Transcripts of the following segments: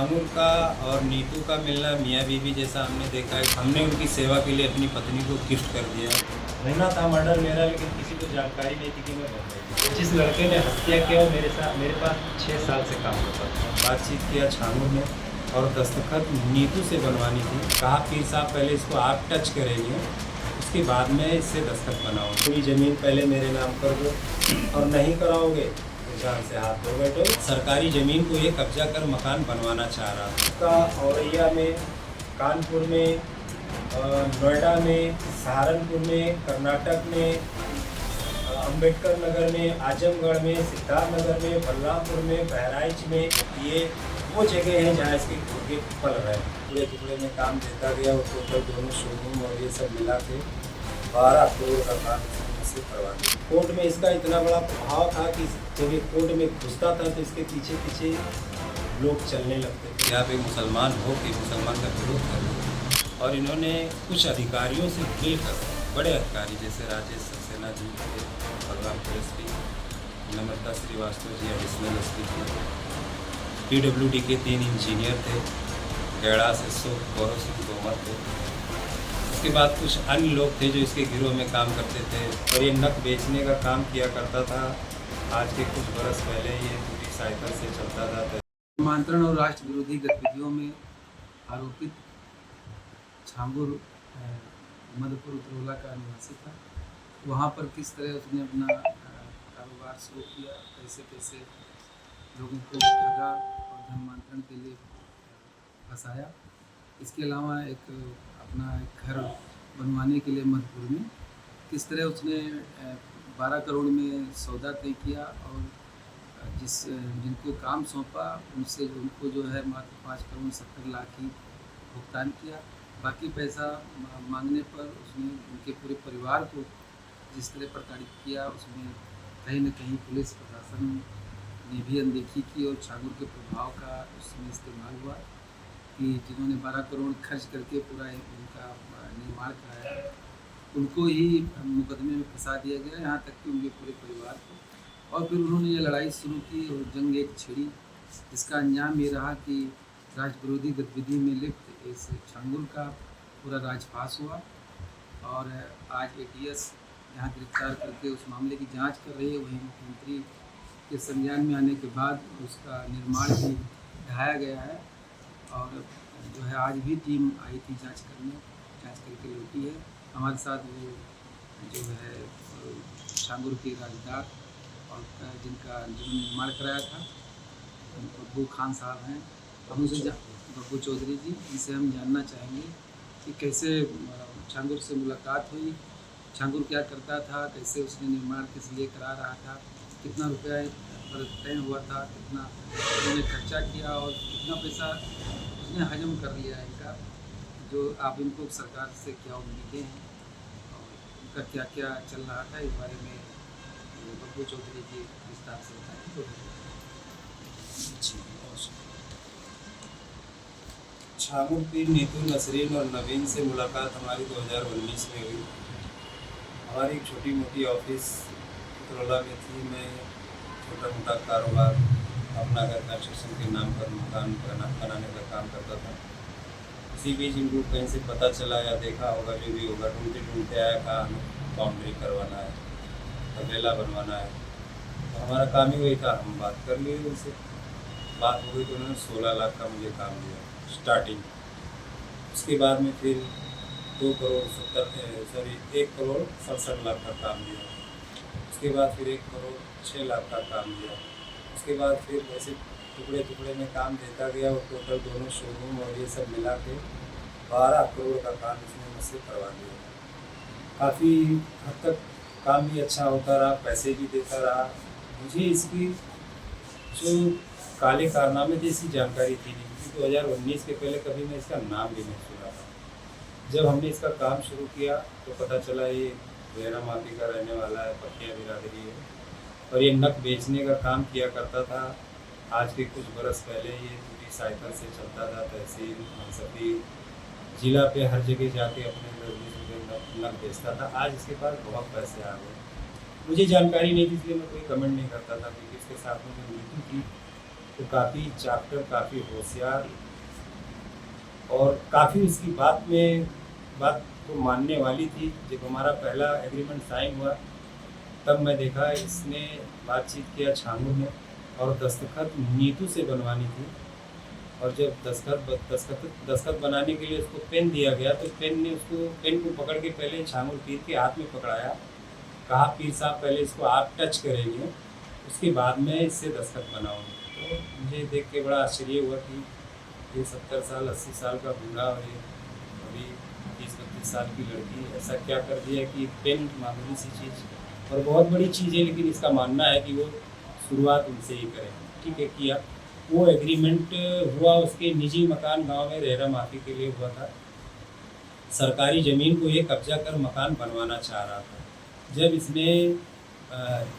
छांगुर का और नीतू का मिलना मियाँ बीवी जैसा हमने देखा है। हमने उनकी सेवा के लिए अपनी पत्नी को गिफ्ट कर दिया। रहना था मर्डर मेरा, लेकिन किसी को जानकारी नहीं थी कि मैं बन गई। जिस लड़के ने हत्या किया वो मेरे पास 6 साल से काम करता था। बातचीत किया छांगुर ने और दस्तखत नीतू से बनवानी थी। कहा पीर साहब पहले इसको आप टच करेंगे, उसके बाद में इससे दस्तखत बनाओ। पूरी ज़मीन पहले मेरे नाम कर दो और नहीं कराओगे जान से हाथ धो बैठो। सरकारी ज़मीन को ये कब्जा कर मकान बनवाना चाह रहा था। उसका औरैया में, कानपुर में, नोएडा में, सहारनपुर में, कर्नाटक में, अंबेडकर नगर में, आजमगढ़ में, सिद्धार्थ नगर में, बलरामपुर में, बहराइच में, ये वो जगह हैं जहाँ इसके घुटके पल रहे हैं। पूरे टुकड़े में काम देता गया और टोटल दोनों शोरूम और ये सब मिला के 12 करोड़ का काम से करवा दिया। कोर्ट में इसका इतना बड़ा प्रभाव था कि जब ये कोर्ट में घुसता था तो इसके पीछे पीछे लोग चलने लगते थे। यहाँ पे मुसलमान हो कि मुसलमान का विरोध कर रहे और इन्होंने कुछ अधिकारियों से मिलकर, बड़े अधिकारी जैसे राजेश सक्सेना जी थे, बलरामपुर एसपी, नम्रता श्रीवास्तव जी एडिशनल एसपी थे, PWD के 3 इंजीनियर थे, गैड़ा से गौरव सिंह तोमर थे। उसके बाद कुछ अन्य लोग थे जो इसके गिरोह में काम करते थे और ये नक बेचने का काम किया करता था। आज के कुछ बरस पहले ये पूरी साइकिल से चलता था। धर्मांतरण और राष्ट्र विरोधी गतिविधियों में आरोपित छांगुर मधुपुर उत्तरोला का निवासी था। वहाँ पर किस तरह उसने अपना कारोबार शुरू किया, कैसे कैसे लोगों को ठगा और धर्मांतरण के लिए फंसाया। इसके अलावा एक अपना एक घर बनवाने के लिए मधुपुर में किस तरह उसने 12 करोड़ में सौदा तय किया और जिनको काम सौंपा उनसे उनको जो है मात्र 5 करोड़ 70 लाख ही भुगतान किया। बाकी पैसा मांगने पर उसने उनके पूरे परिवार को जिस तरह प्रताड़ित किया, उसमें कहीं न कहीं पुलिस प्रशासन ने भी अनदेखी की और छांगुर के प्रभाव का उसमें इस्तेमाल हुआ कि जिन्होंने 12 करोड़ खर्च करके पूरा उनका निर्माण कराया, उनको ही मुकदमे में फंसा दिया गया, यहाँ तक कि उनके पूरे परिवार को। और फिर उन्होंने ये लड़ाई शुरू की और जंग एक छिड़ी, जिसका अंजाम ये रहा कि राष्ट्र विरोधी गतिविधि में लिप्त इस छांगुर का पूरा राजपास हुआ और आज ATS यहाँ गिरफ्तार करके उस मामले की जांच कर रही है। वहीं मुख्यमंत्री के संज्ञान में आने के बाद उसका निर्माण भी ढाया गया है और जो है आज भी टीम आई थी जांच करके लौटी है। हमारे साथ वो जो है छांगुर के राजदार और जिन्होंने निर्माण कराया था बब्बू खान साहब हैं। हम उनसे बब्बू चौधरी जी, इनसे हम जानना चाहेंगे कि कैसे छांगुर से मुलाकात हुई, छांगुर क्या करता था, कैसे उसने निर्माण किस लिए करा रहा था, कितना रुपया पर तय हुआ था, कितना उन्होंने खर्चा किया और कितना पैसा उसने हजम कर लिया इनका, जो आप इनको सरकार से क्या उम्मीदें हैं और उनका क्या क्या चल रहा था, इस बारे में बब्बू चौधरी जी विस्तार से बताएंगे। छांगुर की नीतू, नसरीन और नवीन से मुलाकात हमारी 2019 में हुई। हमारी एक छोटी मोटी ऑफिस उत्तरोला में थी। मैं छोटा मोटा कारोबार अपना घर कंस्ट्रक्शन के नाम पर मकान बनाने का काम करता था। इसी बीच इनको कहीं से पता चला या देखा होगा, जो भी होगा, ढूंढते ढूंढते आया, कहा हमें बाउंड्री करवाना है, तबेला बनवाना है। तो हमारा काम ही वही था। हम बात कर लिए उनसे, बात हो गई तो उन्होंने 16 लाख का मुझे काम दिया स्टार्टिंग। उसके बाद में फिर 1 करोड़ 67 लाख का काम दिया। उसके बाद फिर 1 करोड़ 6 लाख का काम दिया। उसके बाद फिर ऐसे टुकड़े टुकड़े में काम देता गया और टोटल दोनों शोरूम और ये सब मिला के 12 करोड़ का काम इसने मुझसे करवा दिया। काफ़ी हद तक काम भी अच्छा होता रहा, पैसे भी देता रहा। मुझे इसकी जो काले कारनामे थे इसकी जानकारी थी नहीं, क्योंकि 2019 के पहले कभी मैं इसका नाम भी नहीं सुना था। जब हमने इसका काम शुरू किया तो पता चला ये वेरा माफी का रहने वाला है, पटिया बिरादरी है और ये नक बेचने का काम किया करता था। आज के कुछ बरस पहले ये पूरी साइकिल से चलता था, तहसील मनसबी जिला पे हर जगह जाके अपने नक बेचता था। आज इसके पास बहुत पैसे आ गए। मुझे जानकारी नहीं थी, इसलिए मैं कोई कमेंट नहीं करता था, क्योंकि इसके साथ में जो नीतू थी तो काफ़ी चाप्टर, काफ़ी होशियार और काफ़ी उसकी बात को मानने वाली थी। जब हमारा पहला एग्रीमेंट साइन हुआ तब मैं देखा इसने बातचीत किया छांगू ने और दस्तखत नीतू से बनवानी थी। और जब दस्तखत बनाने के लिए उसको पेन दिया गया तो पेन को पकड़ के पहले छांगू पीर के हाथ में पकड़ाया, कहा पीर साहब पहले इसको आप टच करेंगे, उसके बाद में इससे दस्तखत बनाऊंगा। तो मुझे देख के बड़ा आश्चर्य हुआ कि ये 70 साल 80 साल का बूढ़ा और ये अभी 30-32 साल की लड़की ऐसा क्या कर दिया कि पेन मामूली सी चीज़ और बहुत बड़ी चीज़ है, लेकिन इसका मानना है कि वो शुरुआत उनसे ही करें। ठीक है, किया। वो एग्रीमेंट हुआ, उसके निजी मकान गांव में रहरा माफी के लिए हुआ था। सरकारी ज़मीन को ये कब्जा कर मकान बनवाना चाह रहा था। जब इसने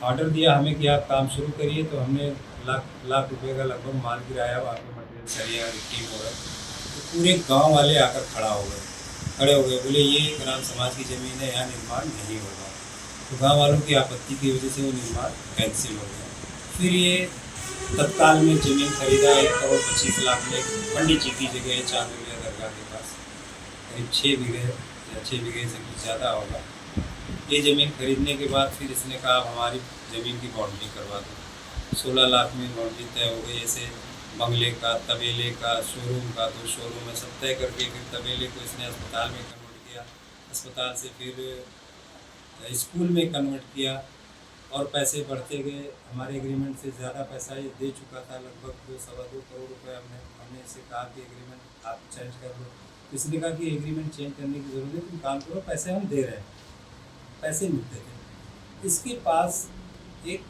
ऑर्डर दिया हमें कि आप काम शुरू करिए, तो हमने लाख रुपए का लगभग माल गिराया, वहाँ पे मटेरियल सरिया रिक्की हो रहा, तो पूरे गांव वाले आकर खड़े हो गए, बोले ये ग्राम समाज की ज़मीन है, यहाँ निर्माण नहीं होगा। तो गांव वालों की आपत्ति की वजह से वो निर्माण कैंसिल हो गया। फिर ये तत्काल में ज़मीन खरीदा 1,25,00,000 में पंडित जी की जगह है चांदोलिया दरगाह के पास, करीब 6 बीघे या 6 बीघे से कुछ ज़्यादा होगा। ये ज़मीन खरीदने के बाद फिर इसने कहा हमारी ज़मीन की बाउंड्री करवा दो। 16 लाख में बाउंड्री तय हो गई। ऐसे बंगले का, तबेले का, शोरूम का, तो शोरूम में सब तय करके फिर तबेले को इसने अस्पताल में कन्वर्ट किया, अस्पताल से फिर स्कूल में कन्वर्ट किया और पैसे बढ़ते गए। हमारे एग्रीमेंट से ज़्यादा पैसा ये दे चुका था, लगभग 2-2.25 करोड़ रुपए। हमने इससे कहा कि एग्रीमेंट आप चेंज कर दो, तो इसने कहा कि एग्रीमेंट चेंज करने की ज़रूरत है, तुम काम करो, पैसे हम दे रहे हैं। पैसे मिलते थे। इसके पास एक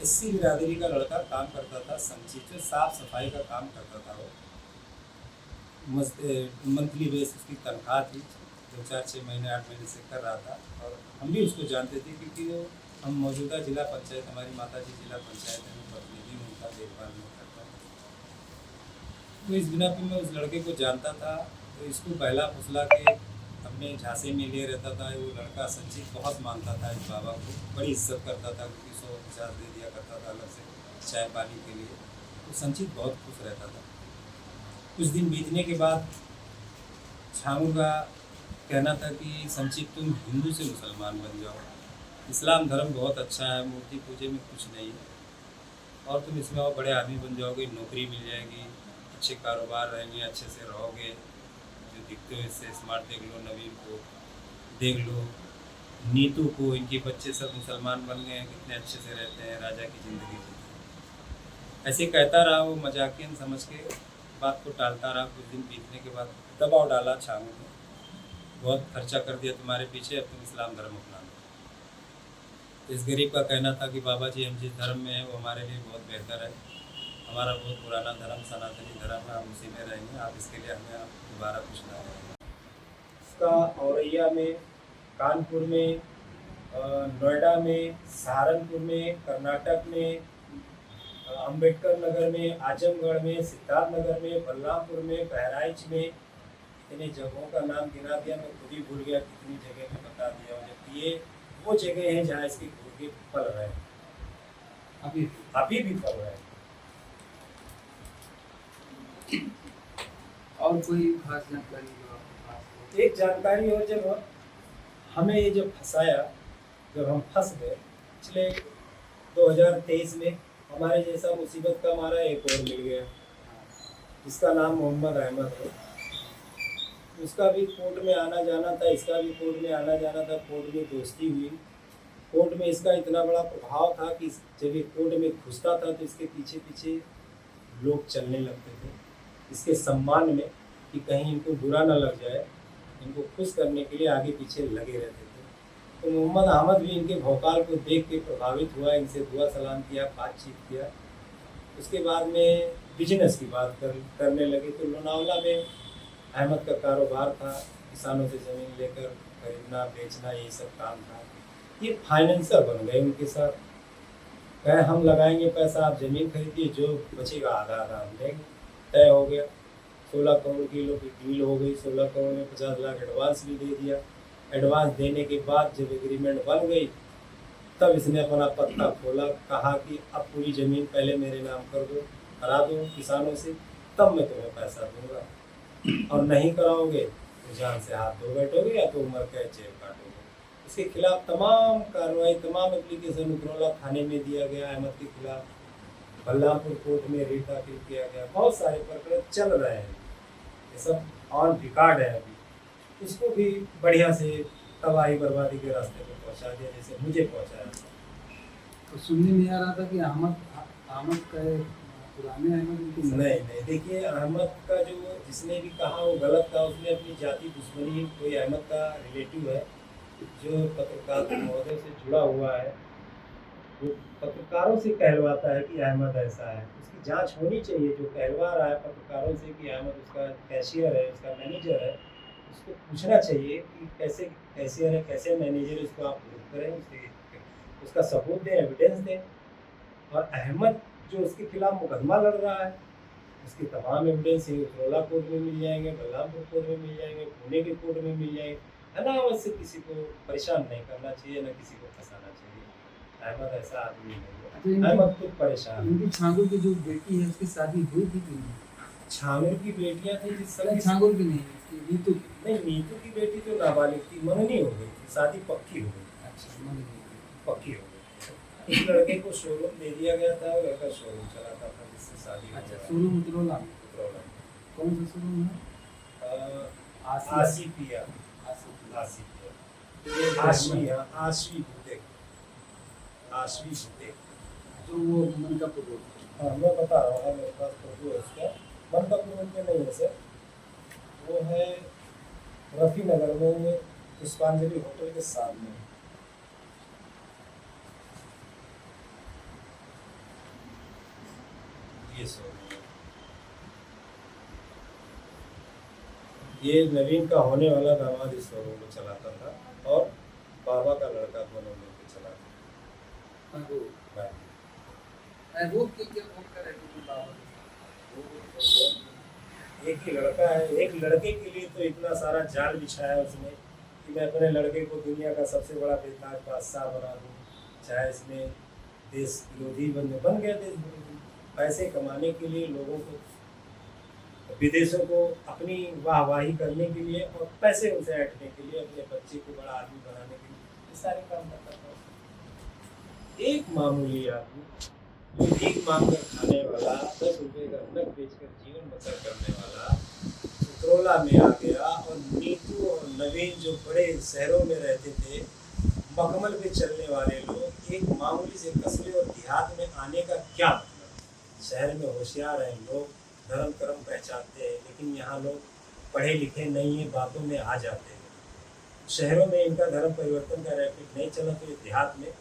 एससी बिरादरी का लड़का काम करता था, संचित साफ सफाई का काम करता था। वो मंथली बेस उसकी तनख्वाह थी, 2-4-6 महीने 8 महीने से कर रहा था। और हम भी उसको जानते थे क्योंकि वो हम मौजूदा जिला पंचायत, हमारी माता जी जिला पंचायत में प्रतिनिधि में उनका देखभाल नहीं करता। तो इस बिना पर मैं उस लड़के को जानता था। तो इसको पहला फुसला के अपने झांसे में लिए रहता था। वो लड़का संचित बहुत मानता था इस बाबा को, बड़ी इज्जत करता था, क्योंकि 100-50 दे दिया करता था अलग से चाय पानी के लिए। तो संचित बहुत खुश रहता था। कुछ दिन बीतने के बाद छांगू का कहना था कि संचित तुम हिंदू से मुसलमान बन जाओ, इस्लाम धर्म बहुत अच्छा है, मूर्ति पूजे में कुछ नहीं है, और तुम इसमें और बड़े आदमी बन जाओगे, नौकरी मिल जाएगी, अच्छे कारोबार रहेंगे, अच्छे से रहोगे, जो दिखते हो इससे स्मार्ट देख लो, नवीन को देख लो, नीतू को, इनके बच्चे सब मुसलमान बन गए हैं, कितने अच्छे से रहते हैं, राजा की ज़िंदगी जीते। ऐसे कहता रहा वो, मजाकियन समझ के बात को टालता रहा। कुछ दिन बीतने के बाद दबाव डाला छांगू ने, बहुत खर्चा कर दिया तुम्हारे पीछे, अब तुम इस्लाम धर्म अपना लो। तो इस गरीब का कहना था कि बाबा जी हम जिस धर्म में हैं वो हमारे लिए बहुत बेहतर है, हमारा बहुत पुराना धर्म सनातनी धर्म है, हम उसी में रहेंगे, आप इसके लिए हमें आप दोबारा कुछ ना रहेंगे। इसका औरैया में, कानपुर में, नोएडा में, सहारनपुर में, कर्नाटक में, अंबेडकर नगर में, आजमगढ़ में, सिद्धार्थ नगर में, बलरामपुर में, बहराइच में, इतने जगहों का नाम गिना दिया, मैं खुद ही भूल गया कितनी जगह में बता दिया। जबकि ये वो जगह है जहाँ इसके गुर्गे फल रहे हैं, अभी भी फल रहे हैं। और कोई खास जानकारी जो आपके पास हो? एक जानकारी हो, जब हमें ये जब फंसाया, जब हम फंस गए पिछले 2023 में, हमारे जैसा मुसीबत का मारा एक और मिल गया, जिसका नाम मोहम्मद अहमद है। उसका भी कोर्ट में आना जाना था, इसका भी कोर्ट में आना जाना था, कोर्ट में दोस्ती हुई। कोर्ट में इसका इतना बड़ा प्रभाव था कि जब ये कोर्ट में घुसता था तो इसके पीछे पीछे लोग चलने लगते थे, इसके सम्मान में, कि कहीं इनको बुरा ना लग जाए, इनको खुश करने के लिए आगे पीछे लगे रहते थे। तो मोहम्मद अहमद भी इनके भौकाल को देख के प्रभावित हुआ, इनसे दुआ सलाम किया, बातचीत किया। उसके बाद में बिजनेस की बात करने लगे। तो लोनावला में अहमद का कारोबार था, किसानों से ज़मीन लेकर खरीदना बेचना, यही सब काम था। ये फाइनेंसर बन गए उनके साथ, कहे हम लगाएंगे पैसा, आप ज़मीन खरीदिए, जो बचेगा आधा आधा हम देंगे। तय हो गया, 16 करोड़ की डील हो गई। 16 करोड़ में 50 लाख एडवांस भी दे दिया। एडवांस देने के बाद जब एग्रीमेंट बन गई, तब इसने अपना पत्ता खोला, कहा कि अब पूरी ज़मीन पहले मेरे नाम कर दो, करा दो किसानों से, तब मैं तुम्हें पैसा दूंगा, और नहीं कराओगे तो जान से हाथ धो बैठोगे या तो उम्र कैद जेल काटोगे। इसके खिलाफ तमाम कार्रवाई, तमाम एप्लीकेशन उतरौला थाने में दिया गया, अहमद के खिलाफ बल्लामपुर कोर्ट में रिट दाखिल किया गया, बहुत सारे प्रकरण चल रहे हैं, ये सब ऑन रिकॉर्ड है अभी। उसको भी बढ़िया से तबाही बर्बादी के रास्ते पर पहुंचा दिया जैसे मुझे पहुंचाया था। तो सुनने में आ रहा था कि अहमद का पुराने अहमद नहीं, देखिए अहमद का जो जिसने भी कहा वो गलत था। उसने अपनी जाति दुश्मनी, कोई अहमद का रिलेटिव है जो पत्रकार महोदय से जुड़ा हुआ है, वो पत्रकारों से कहलवाता है कि अहमद ऐसा है। उसकी जांच होनी चाहिए। जो कहलवा रहा है पत्रकारों से कि अहमद उसका कैशियर है, उसका मैनेजर है, उसको पूछना चाहिए कि कैसे कैशियर है, कैसे मैनेजर है, उसको आप प्रूव करें, उसका सबूत दें, एविडेंस दें। और अहमद जो उसके खिलाफ मुकदमा लड़ रहा है, उसके तमाम एविडेंस उतरौला कोर्ट में मिल जाएंगे, बल्लामपुर कोर्ट में मिल जाएंगे, पुणे के कोर्ट में मिल जाएंगे। अनावश्यक किसी को परेशान नहीं करना चाहिए, न किसी को फंसाना चाहिए। अहमद ऐसा आदमी नहीं है। अहमद खुद परेशान है। छांगुर की जो बेटी है उसकी शादी हुई थी कि नहीं? छांगुर की बेटियां थी जिस समय छांगुर की नहीं, नीतू नहीं, नीतू की बेटी तो नाबालिग थी, मननी हो गई थी, शादी पक्की हो गई। अच्छा, पक्की हो गई। इस लड़के को शोरूम दे दिया गया था, लड़का शोरूम चलाता था जिससे शादी। अच्छा, शोरूम उतरौला कौन सा शोरूम है? आसिफिया जो वो मनकापुर रोड। हाँ, मैं बता रहा हूँ, मेरे पास फोटो है उसका। मनकापुर रोड में नहीं है सर, वो है रफी नगर में, पुष्पांजलि होटल के सामने। ये ये नवीन का होने वाला दामाद इस शोरूम में चलाता था, और बाबा का लड़का दोनों मिलकर चलाता। एक ही लड़का है, एक लड़के के लिए तो इतना सारा जाल बिछाया उसने कि मैं अपने लड़के को दुनिया का सबसे बड़ा बेताज बादशाह बना दूँ, चाहे इसमें देश विरोधी बन गया। देश विरोधी पैसे कमाने के लिए, लोगों को विदेशों को अपनी वाहवाही करने के लिए और पैसे उनसे ऐंठने के लिए, अपने बच्चे को बड़ा आदमी बनाने के लिए, ये सारे काम करता था। एक मामूली आदमी जो भीख मांग कर खाने वाला, 10 रुपये का नग बेचकर जीवन बसर करने वाला, उतरौला में आ गया। और नीतू और नवीन जो बड़े शहरों में रहते थे, मखमल पे चलने वाले लोग, एक मामूली से कस्बे और देहात में आने का क्या मतलब? शहर में होशियार हैं लोग, धर्म कर्म पहचानते हैं, लेकिन यहाँ लोग पढ़े लिखे नहीं हैं, बातों में आ जाते हैं। शहरों में इनका धर्म परिवर्तन का रैपिड नहीं चला, तो ये देहात में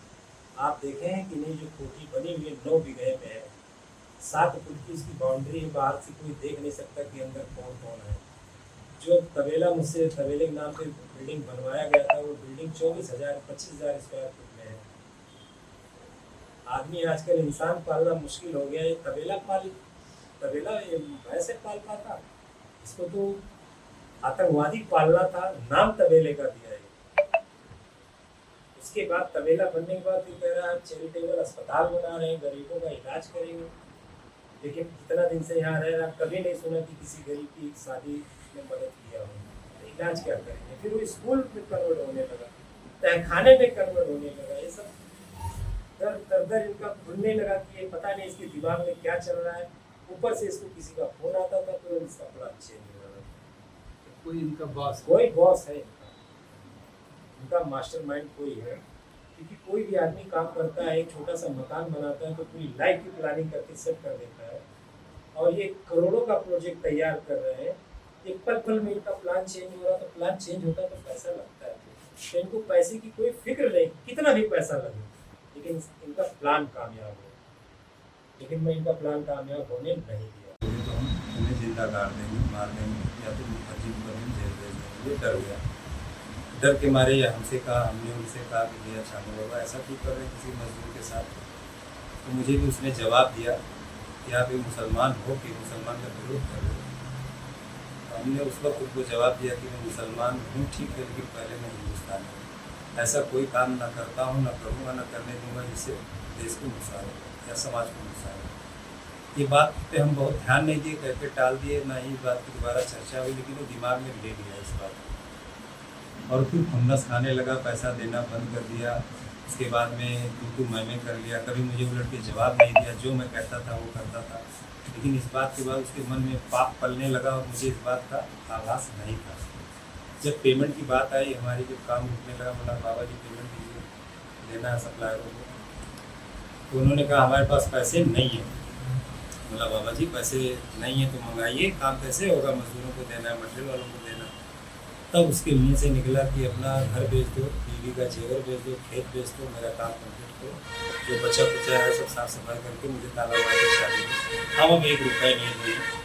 आप देखे हैं कि नहीं, जो कोठी बनी हुई है 9 बीघे में है, 7 फुट की उसकी बाउंड्री है, बाहर से कोई देख नहीं सकता कि अंदर कौन कौन है। जो तबेला मुझसे तबेले के नाम पे बिल्डिंग बनवाया गया था, वो बिल्डिंग 24,000-25,000 स्क्वायर फुट में है। आदमी आजकल इंसान पालना मुश्किल हो गया है, तबेला वैसे पाल पाता, इसको तो आतंकवादी पालना था, नाम तबेले का दिया है। उसके बाद तबेला बनने के बाद फिर कह रहा है चैरिटेबल अस्पताल बना रहे हैं, गरीबों का इलाज करेंगे। लेकिन कितना दिन से यहाँ रह रहा, कभी नहीं सुना कि किसी गरीब की शादी में मदद किया हो, तो इलाज क्या करेंगे? फिर वो स्कूल में कन्वर्ट होने लगा, तहखाने में कन्वर्ट होने लगा। ये सब दर इनका खुलने लगा कि ये पता नहीं इसके दिमाग में क्या चल रहा है। ऊपर से इसको किसी का फोन आता था तो इसका प्लान चेंज हो रहा था। कोई इनका बॉस, कोई बॉस है इनका मास्टरमाइंड कोई है। क्योंकि कोई भी आदमी काम करता है, एक छोटा सा मकान बनाता है तो पूरी लाइफ की प्लानिंग करके सेट कर देता है, और ये करोड़ों का प्रोजेक्ट तैयार कर रहे हैं। एक पल में इनका प्लान चेंज हो रहा, तो प्लान चेंज होता तो पैसा लगता है, तो इनको पैसे की कोई फिक्र नहीं, कितना भी पैसा लगे, लेकिन इनका प्लान कामयाब हो। लेकिन मैं इनका प्लान कामयाब होने नहीं दिया। तो हम उन्हें जिंदा गाड़ देंगे, मार देंगे, या तो फर्जी मुकदमे जेल भेज देंगे। ये डर गया, डर के मारे या हमसे कहा, हमने उनसे कहा कि भैया छानू बाबा ऐसा क्यों कर रहे हैं किसी मजदूर के साथ? तो मुझे भी उसने जवाब दिया कि आप एक मुसलमान हो कि मुसलमान का विरोध कर रहे हो। हमने उस वक्त उनको जवाब दिया कि मैं मुसलमान हूँ, ठीक है, लेकिन पहले मैं हिंदुस्तान हूँ। ऐसा कोई काम ना करता हूँ, ना करूँगा, ना करने दूँगा जिससे देश को नुकसान हो या समाज को नुकसान हो। ये बात पे हम बहुत ध्यान नहीं दिए, करके टाल दिए, ना ही इस बात की दोबारा चर्चा हुई, लेकिन वो दिमाग में ले लिया इस बात को। और फिर खुन्नस खाने लगा, पैसा देना बंद कर दिया। इसके बाद में तू मैं कर लिया, कभी मुझे उलट के जवाब नहीं दिया, जो मैं कहता था वो करता था। लेकिन इस बात के बाद उसके मन में पाप पलने लगा और मुझे इस बात का आभास नहीं था। जब पेमेंट की बात आई हमारी, जब काम रुकने लगा, बोला बाबा जी पेमेंट दीजिए, देना है सप्लायरों को। तो उन्होंने कहा हमारे पास पैसे नहीं है। बोला बाबा जी पैसे नहीं है तो मंगाइए, काम कैसे होगा, मजदूरों को देना है, मटेरियल वालों को देना। तब उसके मुँह से निकला कि अपना घर बेच दो, बीवी का जेवर बेच दो, खेत बेच दो, मेरा काम कंप्लीट करो, जो बचा कुचा है सब साफ सफाई करके मुझे ताला मार के शादी दो, हम अब 1 रुपया नहीं देंगे।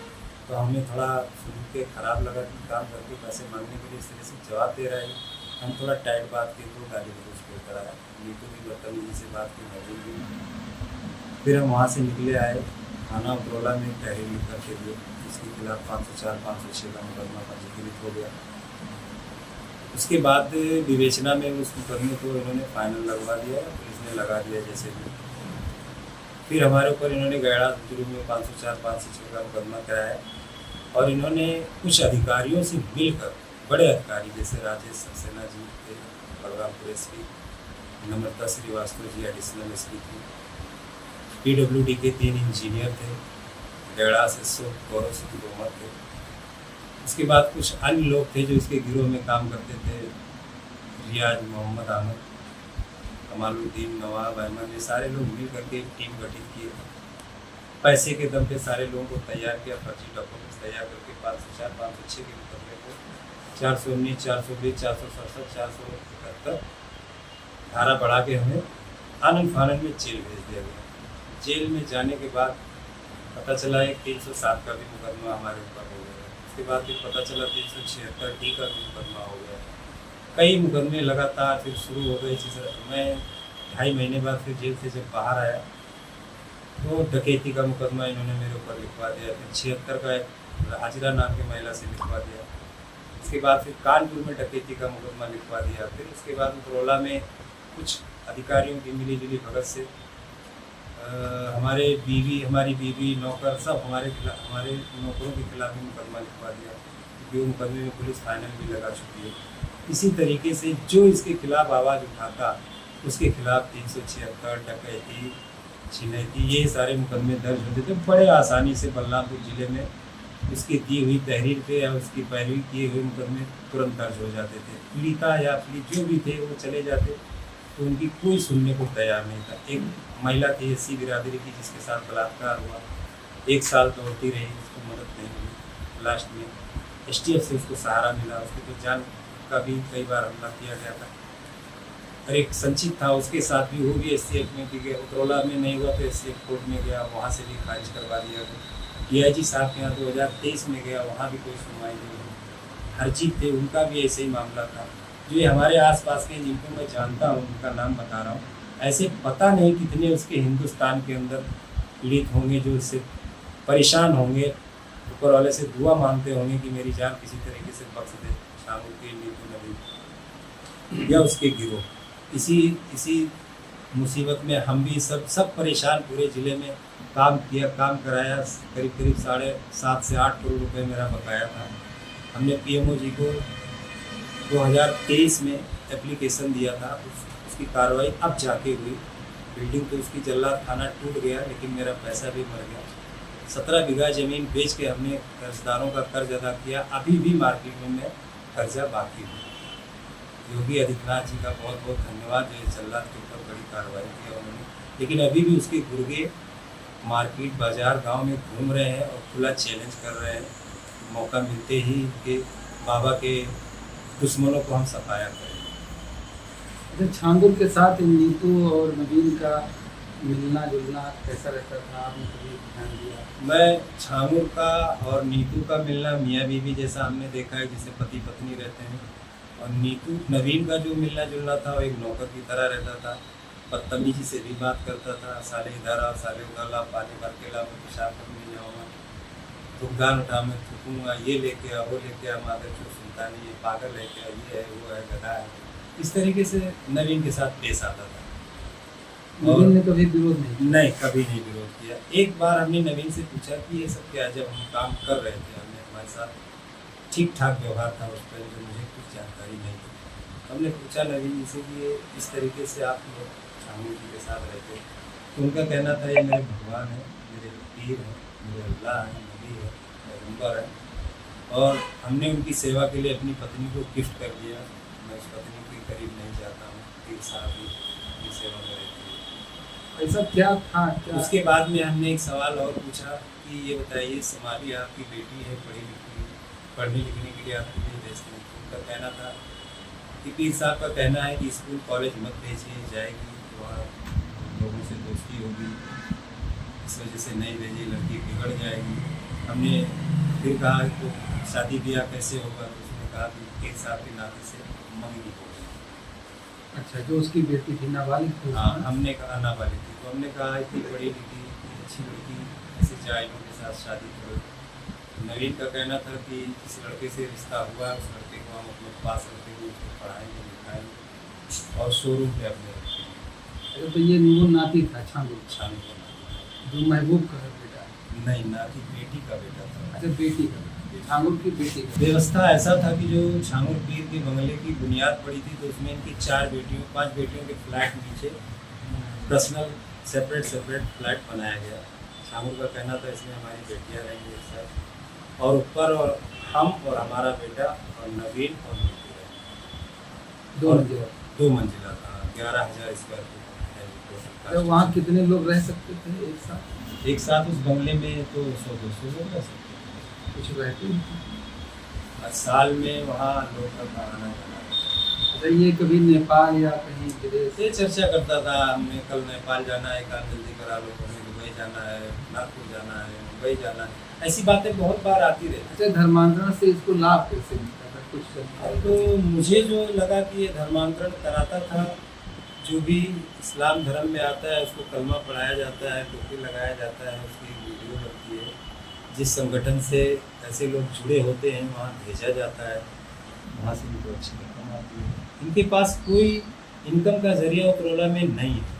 तो हमें थोड़ा सुन के खराब लगा कि काम करके पैसे मांगने के लिए इस तरह से जवाब दे रहा है। हम थोड़ा टाइट बात की तो गाली गलौज को कराया, नीतू भी बदतमीजी से बात की, नवीन भी। फिर हम वहाँ से निकले आए, थाना उतरौला में तहरीर लिख करके दिए, उसके खिलाफ 504, 506 का मुकदमा पंजीकृत हो गया। उसके बाद विवेचना में उस मुकदमे को इन्होंने फाइनल लगवा दिया, पुलिस ने लगा दिया जैसे भी। फिर हमारे ऊपर इन्होंने गैड़ा जुर्म में 504, 506 का मुकदमा कराया और इन्होंने कुछ अधिकारियों से मिलकर, बड़े अधिकारी जैसे राजेश सक्सेना जी थे, बलरामपुर एसपी, नम्रता श्रीवास्तव जी एडिशनल एसपी थी, PWD के 3 इंजीनियर थे, गैड़ा से गौरव सिंह तोमर थे। उसके बाद कुछ अन्य लोग थे जो इसके गिरोह में काम करते थे, रियाज, मोहम्मद आमद, कमालुद्दीन, नवाब अहमद, ये सारे लोग मिल करके एक टीम गठित किए। पैसे के दम पे सारे लोगों को तैयार किया, फर्जी डॉक्यूमेंट्स तैयार करके 504, 506 के मुकदमे को 419, 420, 467, 471 धारा बढ़ा के हमें आनंद फानंद में जेल भेज दिया गया। जेल में जाने के बाद पता चला एक 307 का भी मुकदमा हमारे ऊपर हो गया। उसके बाद फिर पता चला 376D का भी मुकदमा हो गया। कई मुकदमे लगातार फिर शुरू हो गए। इसी तरह मैं 2.5 महीने बाद फिर जेल से जब बाहर आया तो डकैती का मुकदमा इन्होंने मेरे ऊपर लिखवा दिया। फिर 76 का एक हाजिरा नाम की महिला से लिखवा दिया। उसके बाद फिर कानपुर में डकैती का मुकदमा लिखवा दिया। फिर उसके बाद उतरौला में कुछ अधिकारियों की मिली जुली भगत से हमारी बीवी, नौकर सब हमारे नौकरों के खिलाफ भी मुकदमा लिखवा दिया, क्योंकि वो मुकदमे में पुलिस फाइनल भी लगा चुकी है। इसी तरीके से जो इसके खिलाफ आवाज़ उठाता उसके खिलाफ 376, डकैती, छिनैती, ये सारे मुकदमे दर्ज होते थे। बड़े आसानी से बलरामपुर ज़िले में उसकी दी हुई तहरीर पे या उसकी पैरवी किए हुए मुकदमे तुरंत दर्ज हो जाते थे। पीड़िता या पीड़ित जो भी थे वो चले जाते, तो उनकी कोई सुनने को तैयार नहीं था। एक महिला थी एससी बिरादरी की जिसके साथ बलात्कार हुआ, 1 साल दौड़ती रही, उसको मदद नहीं मिली। लास्ट में STF से उसको सहारा मिला। उसकी तो जान का भी कई बार हमला किया गया था। और एक संचित था, उसके साथ भी वो भी STF में गया। उतरौला में नहीं हुआ तो STF कोर्ट में गया, वहाँ से भी खारिज करवा दिया गया। DIG साहब के यहाँ 2023 में गया, वहाँ भी कोई सुनवाई नहीं हुई। हरजीत थे, उनका भी ऐसे ही मामला था। जो ये हमारे आसपास के जिनको मैं जानता हूँ उनका नाम बता रहा हूँ, ऐसे पता नहीं कितने उसके हिंदुस्तान के अंदर पीड़ित होंगे जो इससे परेशान होंगे, ऊपर वाले से दुआ मांगते होंगे कि मेरी जान किसी तरीके से बख्श दे, शामिल के नीतू नवीन या उसके गिरोह। इसी मुसीबत में हम भी सब परेशान, पूरे ज़िले में काम कराया। करीब 7.5 से 8 करोड़ रुपए मेरा बकाया था। हमने PMO जी को 2023 में एप्लीकेशन दिया था, उसकी कार्रवाई अब जाके हुई। बिल्डिंग तो उसकी जल्लाद थाना टूट गया, लेकिन मेरा पैसा भी मर गया। 17 बीघा ज़मीन बेच के हमने कर्जदारों का कर्ज अदा किया। अभी भी मार्केट में कर्जा बाकी है। योगी आदित्यनाथ जी का बहुत बहुत धन्यवाद, जो जल्लाद के ऊपर बड़ी कार्रवाई किया उन्होंने। लेकिन अभी भी उसके गुर्गे मार्केट बाजार गांव में घूम रहे हैं और खुला चैलेंज कर रहे हैं। मौका मिलते ही के बाबा के दुश्मनों को हम सफाया करें। अच्छा, छांगुर के साथ नीतू और नवीन का मिलना जुलना कैसा रहता था, आपने कभी ध्यान दिया? मैं छांगुर का और नीतू का मिलना मियाँ बीवी जैसा हमने देखा है, जैसे पति पत्नी रहते हैं। और नवीन का जो मिलना जुलना था वो एक नौकर की तरह रहता था। बदतमीजी से भी बात करता था, साले इधर आ, साले उधर ला, पानी भर के ला, मैं पेशाब करने जाऊँगा, दुकान उठा मैं थूकूँगा, ये लेके आ, वो लेके आ, मादर चो सुनता नहीं, ये पागल है क्या, ये है, वो है, गधा है। इस तरीके से नवीन के साथ पेश आता था। नवीन ने कभी विरोध नहीं किया? नहीं, कभी नहीं विरोध किया। एक बार हमने नवीन से पूछा कि ये सब क्या है, जब हम काम कर रहे थे, हमने हमारे साथ ठीक ठाक व्यवहार था उस पर, जो मुझे कुछ जानकारी नहीं थी। हमने पूछा नवीन जी से कि ये इस तरीके से आप लोग छांगू जी के साथ रहते, तो उनका कहना था ये मेरे भगवान है, मेरे पीर हैं, मेरे अल्लाह हैं, नबी है, पैगम्बर है, और हमने उनकी सेवा के लिए अपनी पत्नी को गिफ्ट कर दिया। मैं उस पत्नी के करीब नहीं जाता हूँ, पीर साहब ही उनकी सेवा में रहती है। ऐसा क्या था क्या? उसके बाद में हमने एक सवाल और पूछा कि ये बताइए, सोमाली आपकी बेटी है, पढ़ने लिखने के लिए आपके लिए भेजते हैं। उनका कहना था कि पीर साहब का कहना है कि स्कूल कॉलेज मत भेजिए, जाएगी तो वहाँ लोगों से दोस्ती होगी, इस वजह से नहीं भेजिए, लड़की बिगड़ जाएगी। हमने फिर कहा तो शादी ब्याह कैसे होगा, तो उसने कहा कि पीर साहब के नाते से मंगनी होगी। अच्छा, जो उसकी बेटी थी नाबालिग थी? हाँ, हमने कहा नाबालिग थी, तो हमने कहा इतनी पढ़ी लिखी अच्छी लड़की ऐसे जायलों के साथ शादी करो। नवीन का कहना था कि जिस लड़के से रिश्ता हुआ उस लड़के को हम अपने पास रखेंगे, उसको पढ़ाएंगे लिखाएंगे और शोरूम पे अपने रखेंगे। अरे तो ये वो नाती था छांगू, छानू को नाती जो महबूब का बेटा? नहीं, नाती बेटी का बेटा था। अच्छा, बेटी का, छांगुर की बेटी का। व्यवस्था ऐसा था कि जो छांगुर पीर के बंगले की बुनियाद पड़ी थी, तो उसमें इनकी 5 बेटियों के फ्लैट नीचे पर्सनल सेपरेट फ्लैट बनाया गया। छांगुर का कहना था इसमें हमारी बेटियाँ रहेंगी एक साथ, और ऊपर और हम और हमारा बेटा और नवीन और बेटी रहेंगे। 2 मंजिला? 2 मंजिला था, 11,000 स्क्वायर फीट। तो वहाँ कितने लोग रह सकते थे एक साथ? एक साथ उस बंगले में तो 100-200 लोग रह सकते थे। कुछ रहते हैं साल में वहाँ लोग का आना जाना। अच्छा, ये कभी नेपाल या कहीं विदेश ये चर्चा करता था, हमने कल नेपाल जाना है, काम जल्दी करा लो, हमें दुबई जाना है, नागपुर जाना है, मुंबई जाना है, ऐसी बातें बहुत बार आती रहती। अच्छा, धर्मांतरण से इसको लाभ कैसे मिलता था कुछ? तो मुझे जो लगा कि ये धर्मांतरण कराता था, जो भी इस्लाम धर्म में आता है उसको कलमा पढ़ाया जाता है, टोपी लगाया जाता है, उसकी वीडियो बनती है, जिस संगठन से ऐसे लोग जुड़े होते हैं वहाँ भेजा जाता है, वहाँ से इनको अच्छी इनकम आती है। इनके पास कोई इनकम का जरिया उत्तरोला में नहीं है।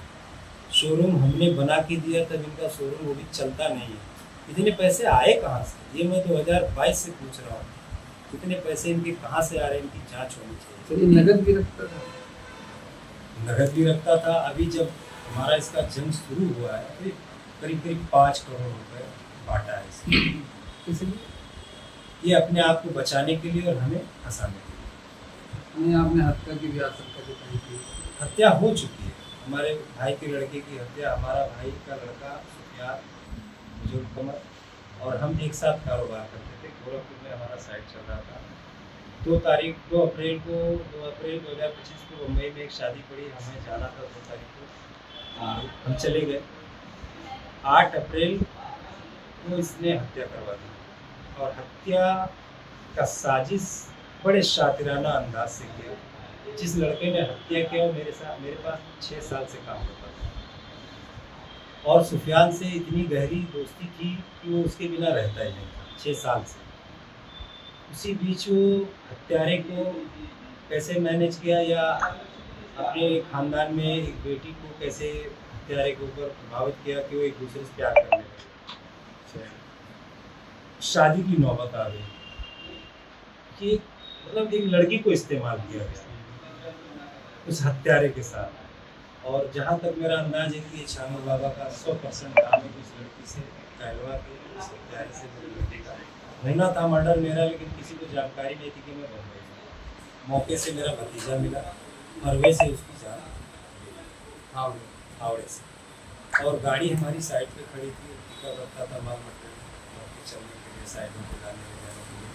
शोरूम हमने बना के दिया तब इनका शोरूम वो भी चलता नहीं है। इतने पैसे आए कहाँ से, ये मैं 2022 से पूछ रहा हूँ, कितने पैसे इनके कहाँ से आ रहे हैं, इनकी जांच होनी चाहिए। चलिए, नगद भी रखता था? नगद भी रखता था। अभी जब हमारा इसका जंग शुरू हुआ है तो करीब 5 करोड़ रुपए बांटा है इसमें। इसलिए ये अपने आप को बचाने के लिए और हमें फंसाने के लिए। नहीं, आपने हत्या की भी आशंका जताई थी। हत्या हो चुकी है, हमारे भाई के लड़के की हत्या, हमारा भाई का लड़का सुफियान बुजुर्ग कमर और हम एक साथ कारोबार करते थे। गोरखपुर में हमारा साइट चल रहा था। 2 अप्रैल 2025 को मुंबई में एक शादी पड़ी, हमें जाना था 2 तारीख को, हम चले गए। 8 अप्रैल को इसने हत्या करवा दी, और हत्या का साजिश बड़े शातिराना अंदाज से किया। जिस लड़के ने हत्या किया वो मेरे पास 6 साल से काम करता था, और सुफियान से इतनी गहरी दोस्ती थी कि वो उसके बिना रहता ही नहीं था 6 साल से। उसी बीच वो हत्यारे को कैसे मैनेज किया, या अपने खानदान में एक बेटी को कैसे हत्यारे के ऊपर प्रभावित किया कि वो एक दूसरे से प्यार करने लगे। शादी की नौबत आ गई कि मतलब एक लड़की को इस्तेमाल किया गया उस हत्यारे के साथ। और जहाँ तक मेरा अंदाज है कि छांगू बाबा का 100% काम है उस लड़की से कहलवा के उस हत्यारे से लड़की का होना था मर्डर मेरा, लेकिन किसी को जानकारी नहीं थी कि मैं बन गई। मौके से मेरा भतीजा मिला और वैसे उसकी जान हावड़े से। और गाड़ी हमारी साइड पे खड़ी थी, पिकअप रखता था माल मटेरियल चलने के लिए, साइड में जाने ले जाने के लिए।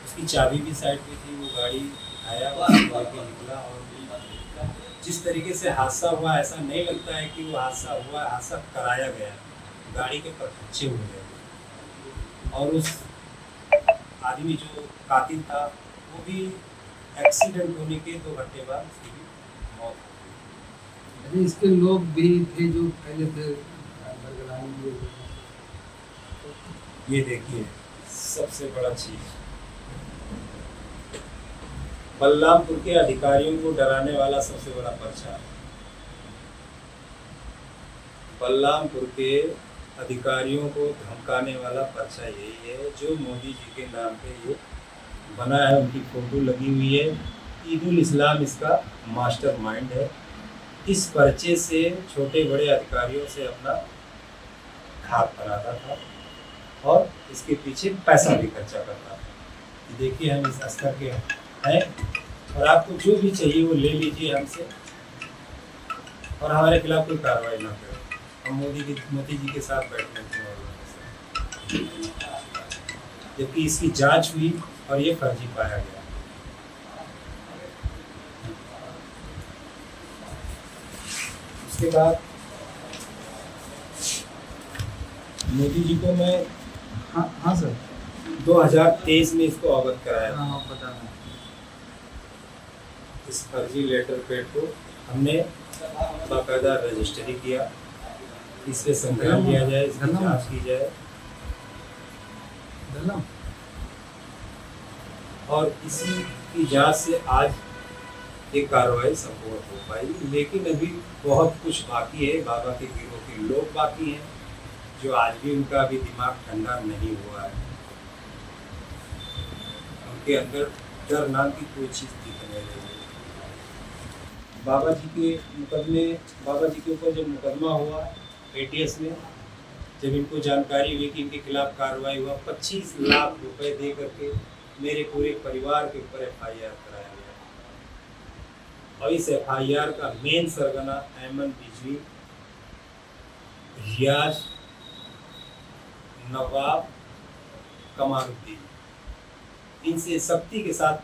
उसकी चाबी भी साइड पे थी। वो गाड़ी आया, लेके निकला, और जिस तरीके से हादसा हुआ ऐसा नहीं लगता है कि वो हादसा हुआ, हादसा कराया गया। गाड़ी के परखच्चे हो गए, और उस आदमी जो कातिल था वो भी एक्सीडेंट होने के 2 घंटे बाद उसकी भी मौत हो गई। इसके लोग भी थे जो पहले थे बरगलानी। ये देखिए सबसे बड़ा चीज, बलरामपुर के अधिकारियों को डराने वाला सबसे बड़ा पर्चा। बलरामपुर के अधिकारियों को धमकाने वाला पर्चा यही है जो मोदी जी के नाम पे ये बना है। उनकी फोटो लगी हुई है। ईदुल इस्लाम इसका मास्टरमाइंड है। इस पर्चे से छोटे बड़े अधिकारियों से अपना हाथ बनाता था और इसके पीछे पैसा भी खर्चा करता था। देखिए हम इस स्तर के हैं और आपको जो भी चाहिए वो ले लीजिए हमसे और हमारे खिलाफ कोई कार्रवाई ना करें। हम मोदी जी के साथ बैठने थे जबकि इसकी जांच हुई और ये फर्जी पाया गया। उसके बाद मोदी जी को मैं हाँ सर 2023 में इसको अवगत कराया था। हाँ पता है। इस फर्जी लेटर पैड को हमने बाकायदा रजिस्ट्री किया। इस पे संज्ञान लिया जाए, इसकी जांच की जाए और इसी की जांच से आज ये कार्रवाई संपूर्ण हो पाई। लेकिन अभी बहुत कुछ बाकी है। बाबा के गिरोह के लोग बाकी हैं जो आज भी उनका अभी दिमाग ठंडा नहीं हुआ है। उनके अंदर डर नाम की कोई चीज़ दिख नहीं रही है। बाबा जी के ऊपर जब मुकदमा हुआ ATS में, जब इनको जानकारी हुई कि इनके खिलाफ कार्रवाई हुआ, 25 लाख रुपए दे करके मेरे पूरे परिवार के ऊपर FIR कराया गया। और इस FIR का मेन सरगना अहमद बिजवी, रियाज, नवाब, कमारुद्दीन, इनसे सख्ती के साथ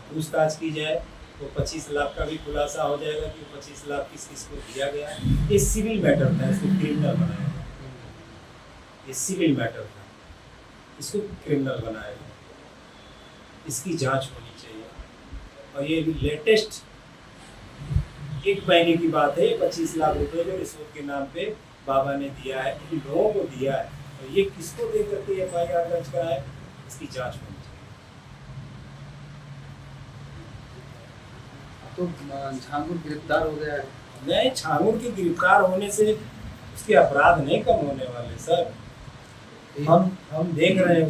पूछताछ की जाए तो 25 लाख का भी खुलासा हो जाएगा कि 25 लाख किस किस को दिया गया। ये सिविल मैटर था, इसको क्रिमिनल बनाया गया। ये सिविल मैटर था, इसको क्रिमिनल बनाया गया। इसकी जांच होनी चाहिए। और ये भी लेटेस्ट 1 महीने की बात है, 25 लाख रुपए जो रिश्वत के नाम पे बाबा ने दिया है, इन लोगों को दिया है, और ये किसको दे करके FIR दर्ज कराए, इसकी जांच होनी चाहिए। तो झांगुर गिरफ्तार हो गया है। नहीं, छांगुर के गिरफ्तार होने से उसके अपराध नहीं कम होने वाले सर। हम देख रहे हैं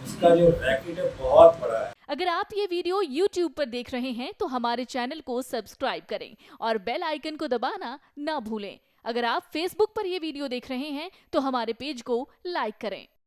उसका जो रैकेट है बहुत बड़ा है। अगर आप ये वीडियो YouTube पर देख रहे हैं तो हमारे चैनल को सब्सक्राइब करें और बेल आइकन को दबाना ना भूलें। अगर आप Facebook पर ये वीडियो देख रहे हैं तो हमारे पेज को लाइक करें।